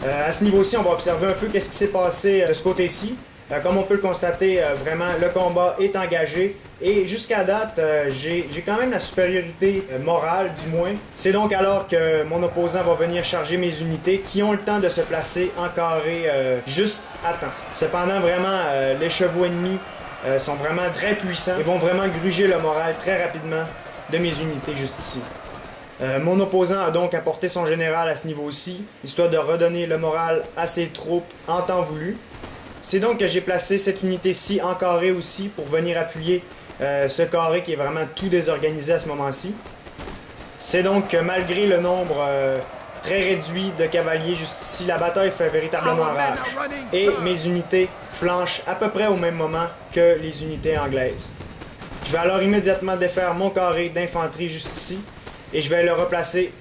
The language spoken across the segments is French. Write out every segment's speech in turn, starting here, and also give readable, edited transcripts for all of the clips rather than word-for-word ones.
À ce niveau-ci, on va observer un peu qu'est-ce qui s'est passé de ce côté-ci. Comme on peut le constater, vraiment, le combat est engagé. Et jusqu'à date, j'ai quand même la supériorité morale, du moins. C'est donc alors que mon opposant va venir charger mes unités qui ont le temps de se placer en carré juste à temps. Cependant, vraiment, les chevaux ennemis sont vraiment très puissants et vont vraiment gruger le moral très rapidement de mes unités juste ici. Mon opposant a donc apporté son général à ce niveau-ci, histoire de redonner le moral à ses troupes en temps voulu. C'est donc que j'ai placé cette unité-ci en carré aussi pour venir appuyer ce carré qui est vraiment tout désorganisé à ce moment-ci. C'est donc que malgré le nombre très réduit de cavaliers juste ici, la bataille fait véritablement rage. Et mes unités flanchent à peu près au même moment que les unités anglaises. Je vais alors immédiatement défaire mon carré d'infanterie juste ici et je vais le replacer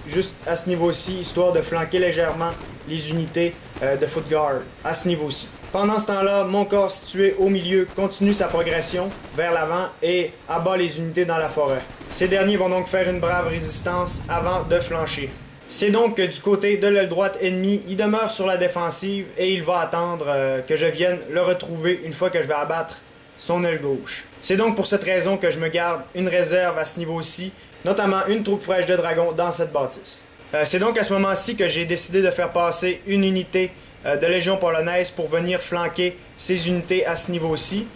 juste à ce niveau-ci, histoire de flanquer légèrement les unités de foot guard à ce niveau-ci. Pendant ce temps-là, mon corps situé au milieu continue sa progression vers l'avant et abat les unités dans la forêt. Ces derniers vont donc faire une brave résistance avant de flancher. C'est donc que du côté de l'aile droite ennemie, il demeure sur la défensive et il va attendre que je vienne le retrouver une fois que je vais abattre son aile gauche. C'est donc pour cette raison que je me garde une réserve à ce niveau-ci, notamment une troupe fraîche de dragons dans cette bâtisse. C'est donc à ce moment-ci que j'ai décidé de faire passer une unité de Légion polonaise pour venir flanquer ces unités à ce niveau-ci.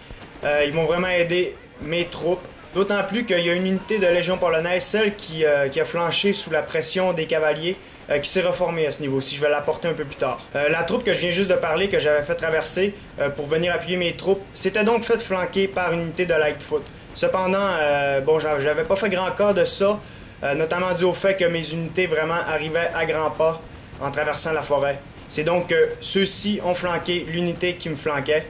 Ils vont vraiment aider mes troupes. D'autant plus qu'il y a une unité de Légion polonaise, celle qui a flanché sous la pression des cavaliers, qui s'est reformée à ce niveau-ci. Je vais l'apporter un peu plus tard. La troupe que je viens juste de parler, que j'avais fait traverser pour venir appuyer mes troupes, s'était donc fait flanquer par une unité de Lightfoot. Cependant, bon, j'avais pas fait grand cas de ça, notamment dû au fait que mes unités vraiment arrivaient à grands pas en traversant la forêt. C'est donc que ceux-ci ont flanqué l'unité qui me flanquait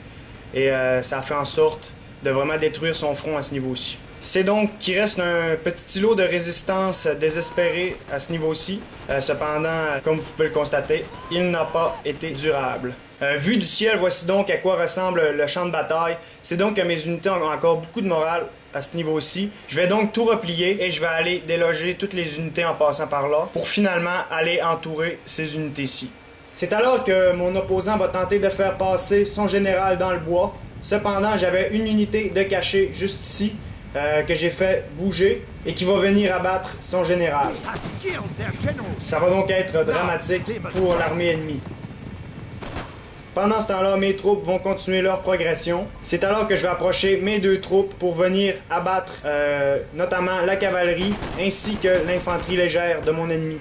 et ça a fait en sorte de vraiment détruire son front à ce niveau-ci. C'est donc qu'il reste un petit îlot de résistance désespéré à ce niveau-ci. Cependant, comme vous pouvez le constater, il n'a pas été durable. Vu du ciel, voici donc à quoi ressemble le champ de bataille. C'est donc que mes unités ont encore beaucoup de morale à ce niveau-ci. Je vais donc tout replier et je vais aller déloger toutes les unités en passant par là pour finalement aller entourer ces unités-ci. C'est alors que mon opposant va tenter de faire passer son général dans le bois. Cependant, j'avais une unité de cachet juste ici que j'ai fait bouger et qui va venir abattre son général. Ça va donc être dramatique pour l'armée ennemie. Pendant ce temps-là, mes troupes vont continuer leur progression. C'est alors que je vais approcher mes deux troupes pour venir abattre notamment la cavalerie ainsi que l'infanterie légère de mon ennemi.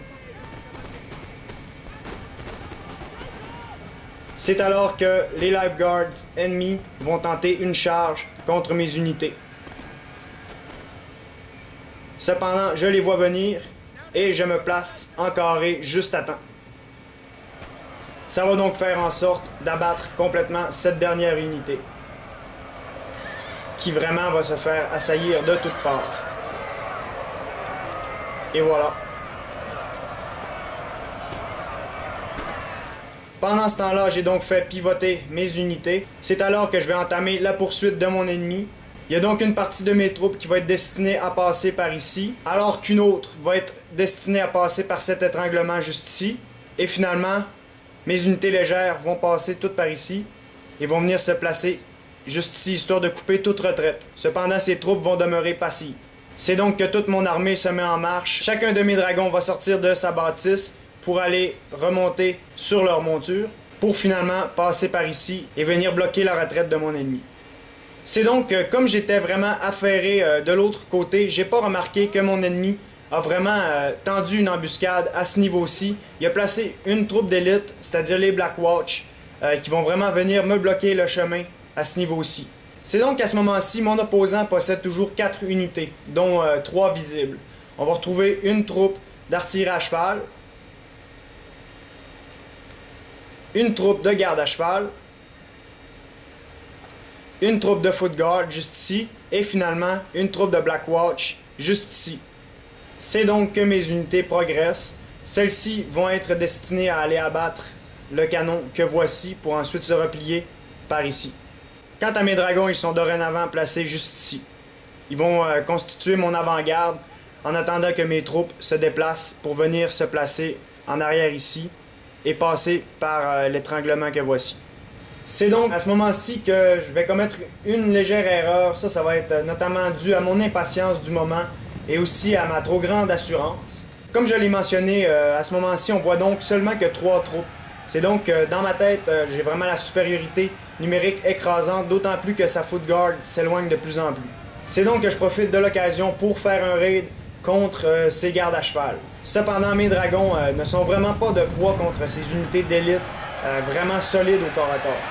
C'est alors que les Lifeguards ennemis vont tenter une charge contre mes unités. Cependant, je les vois venir et je me place en carré juste à temps. Ça va donc faire en sorte d'abattre complètement cette dernière unité qui vraiment va se faire assaillir de toutes parts. Et voilà. Pendant ce temps-là, j'ai donc fait pivoter mes unités. C'est alors que je vais entamer la poursuite de mon ennemi. Il y a donc une partie de mes troupes qui va être destinée à passer par ici, alors qu'une autre va être destinée à passer par cet étranglement juste ici. Et finalement, mes unités légères vont passer toutes par ici et vont venir se placer juste ici, histoire de couper toute retraite. Cependant, ces troupes vont demeurer passives. C'est donc que toute mon armée se met en marche. Chacun de mes dragons va sortir de sa bâtisse pour aller remonter sur leur monture, pour finalement passer par ici et venir bloquer la retraite de mon ennemi. C'est donc que, comme j'étais vraiment affairé de l'autre côté, j'ai pas remarqué que mon ennemi a vraiment tendu une embuscade à ce niveau-ci. Il a placé une troupe d'élite, c'est-à-dire les Blackwatch, qui vont vraiment venir me bloquer le chemin à ce niveau-ci. C'est donc qu'à ce moment-ci, mon opposant possède toujours 4 unités, dont 3 visibles. On va retrouver une troupe d'artillerie à cheval, une troupe de garde à cheval, une troupe de foot guard juste ici, et finalement une troupe de Blackwatch juste ici. C'est donc que mes unités progressent. Celles-ci vont être destinées à aller abattre le canon que voici pour ensuite se replier par ici. Quant à mes dragons, ils sont dorénavant placés juste ici. Ils vont constituer mon avant-garde en attendant que mes troupes se déplacent pour venir se placer en arrière ici et passer par l'étranglement que voici. C'est donc à ce moment-ci que je vais commettre une légère erreur. Ça va être notamment dû à mon impatience du moment et aussi à ma trop grande assurance. Comme je l'ai mentionné, à ce moment-ci, on voit donc seulement que 3 troupes. C'est donc dans ma tête, j'ai vraiment la supériorité numérique écrasante, d'autant plus que sa foot guard s'éloigne de plus en plus. C'est donc que je profite de l'occasion pour faire un raid contre ces gardes à cheval. Cependant, mes dragons ne sont vraiment pas de poids contre ces unités d'élite vraiment solides au corps à corps.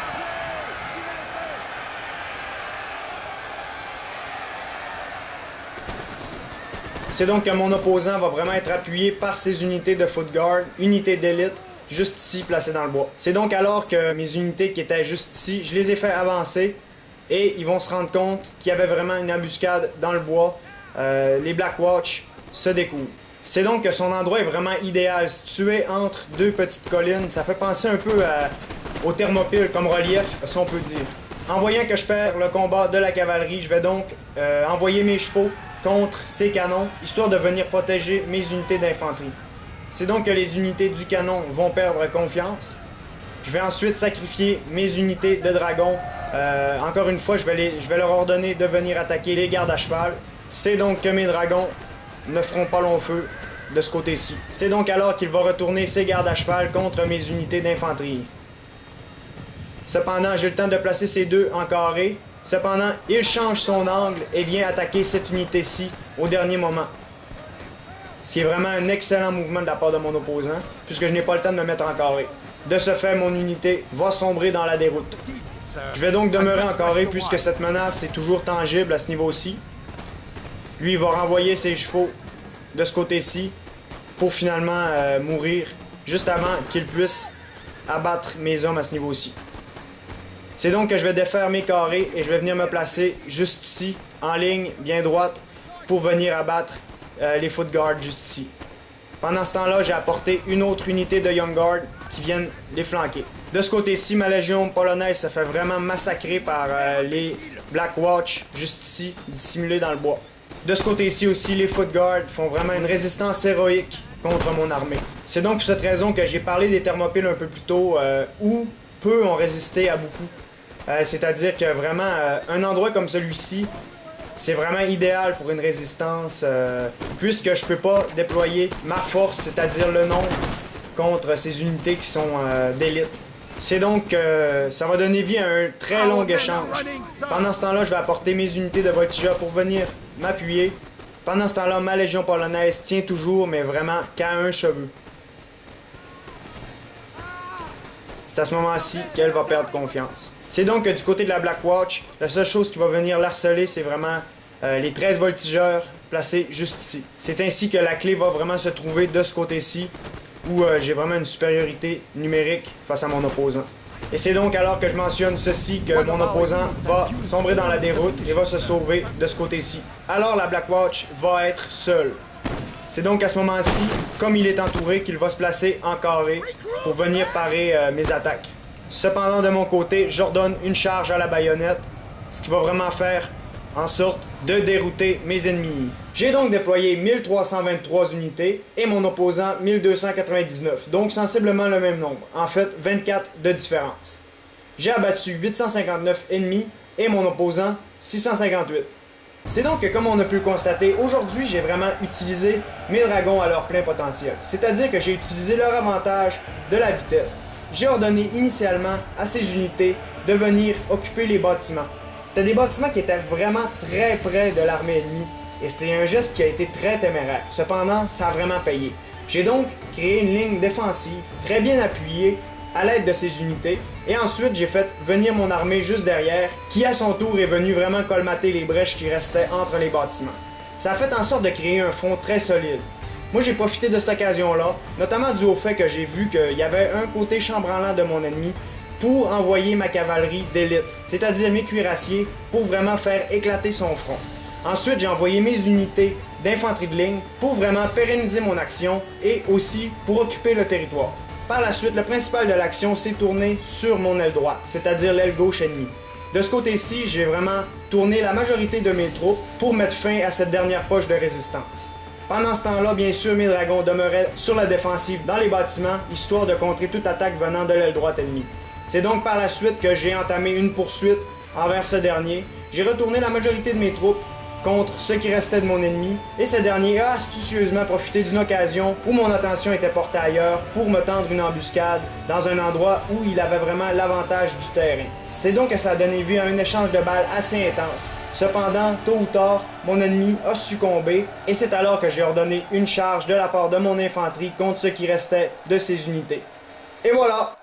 C'est donc que mon opposant va vraiment être appuyé par ses unités de foot guard, unités d'élite, juste ici, placées dans le bois. C'est donc alors que mes unités qui étaient juste ici, je les ai fait avancer et ils vont se rendre compte qu'il y avait vraiment une embuscade dans le bois. Les Black Watch se découvrent. C'est donc que son endroit est vraiment idéal, situé entre 2 petites collines. Ça fait penser un peu au Thermopyle comme relief, si on peut dire. En voyant que je perds le combat de la cavalerie, je vais donc envoyer mes chevaux contre ces canons, histoire de venir protéger mes unités d'infanterie. C'est donc que les unités du canon vont perdre confiance. Je vais ensuite sacrifier mes unités de dragons. Encore une fois, je vais leur ordonner de venir attaquer les gardes à cheval. C'est donc que mes dragons ne feront pas long feu de ce côté-ci. C'est donc alors qu'il va retourner ses gardes à cheval contre mes unités d'infanterie. Cependant, j'ai le temps de placer ces deux en carré. Cependant, il change son angle et vient attaquer cette unité-ci au dernier moment. Ce qui est vraiment un excellent mouvement de la part de mon opposant, puisque je n'ai pas le temps de me mettre en carré. De ce fait, mon unité va sombrer dans la déroute. Je vais donc demeurer en carré puisque cette menace est toujours tangible à ce niveau-ci. Lui, il va renvoyer ses chevaux de ce côté-ci pour finalement mourir juste avant qu'il puisse abattre mes hommes à ce niveau-ci. C'est donc que je vais défaire mes carrés et je vais venir me placer juste ici, en ligne, bien droite, pour venir abattre les foot guards juste ici. Pendant ce temps-là, j'ai apporté une autre unité de Young Guard qui viennent les flanquer. De ce côté-ci, ma légion polonaise se fait vraiment massacrer par les Black Watch juste ici, dissimulés dans le bois. De ce côté-ci aussi, les foot guards font vraiment une résistance héroïque contre mon armée. C'est donc pour cette raison que j'ai parlé des Thermopyles un peu plus tôt, où peu ont résisté à beaucoup. C'est-à-dire que vraiment, un endroit comme celui-ci, c'est vraiment idéal pour une résistance, puisque je peux pas déployer ma force, c'est-à-dire le nombre, contre ces unités qui sont d'élite. C'est donc ça va donner vie à un très long échange. Pendant ce temps-là, je vais apporter mes unités de Voltigeur pour venir m'appuyer. Pendant ce temps-là, ma légion polonaise tient toujours, mais vraiment qu'à un cheveu. C'est à ce moment-ci qu'elle va perdre confiance. C'est donc que du côté de la Black Watch, la seule chose qui va venir l'harceler, c'est vraiment les 13 voltigeurs placés juste ici. C'est ainsi que la clé va vraiment se trouver de ce côté-ci, où j'ai vraiment une supériorité numérique face à mon opposant. Et c'est donc alors que je mentionne ceci que mon opposant va sombrer dans la déroute et va se sauver de ce côté-ci. Alors la Black Watch va être seule. C'est donc à ce moment-ci, comme il est entouré, qu'il va se placer en carré pour venir parer mes attaques. Cependant, de mon côté, j'ordonne une charge à la baïonnette, ce qui va vraiment faire en sorte de dérouter mes ennemis. J'ai donc déployé 1323 unités et mon opposant 1299, donc sensiblement le même nombre, en fait 24 de différence. J'ai abattu 859 ennemis et mon opposant 658. C'est donc que, comme on a pu le constater, aujourd'hui j'ai vraiment utilisé mes dragons à leur plein potentiel, c'est-à-dire que j'ai utilisé leur avantage de la vitesse. J'ai ordonné initialement à ces unités de venir occuper les bâtiments. C'était des bâtiments qui étaient vraiment très près de l'armée ennemie, et c'est un geste qui a été très téméraire. Cependant, ça a vraiment payé. J'ai donc créé une ligne défensive très bien appuyée à l'aide de ces unités, et ensuite j'ai fait venir mon armée juste derrière, qui à son tour est venue vraiment colmater les brèches qui restaient entre les bâtiments. Ça a fait en sorte de créer un front très solide. Moi, j'ai profité de cette occasion-là, notamment dû au fait que j'ai vu qu'il y avait un côté chambranlant de mon ennemi pour envoyer ma cavalerie d'élite, c'est-à-dire mes cuirassiers, pour vraiment faire éclater son front. Ensuite, j'ai envoyé mes unités d'infanterie de ligne pour vraiment pérenniser mon action et aussi pour occuper le territoire. Par la suite, le principal de l'action s'est tourné sur mon aile droite, c'est-à-dire l'aile gauche ennemie. De ce côté-ci, j'ai vraiment tourné la majorité de mes troupes pour mettre fin à cette dernière poche de résistance. Pendant ce temps-là, bien sûr, mes dragons demeuraient sur la défensive dans les bâtiments, histoire de contrer toute attaque venant de l'aile droite ennemie. C'est donc par la suite que j'ai entamé une poursuite envers ce dernier. J'ai retourné la majorité de mes troupes contre ce qui restait de mon ennemi, et ce dernier a astucieusement profité d'une occasion où mon attention était portée ailleurs pour me tendre une embuscade dans un endroit où il avait vraiment l'avantage du terrain. C'est donc que ça a donné vie à un échange de balles assez intense. Cependant, tôt ou tard, mon ennemi a succombé, et c'est alors que j'ai ordonné une charge de la part de mon infanterie contre ce qui restait de ses unités. Et voilà,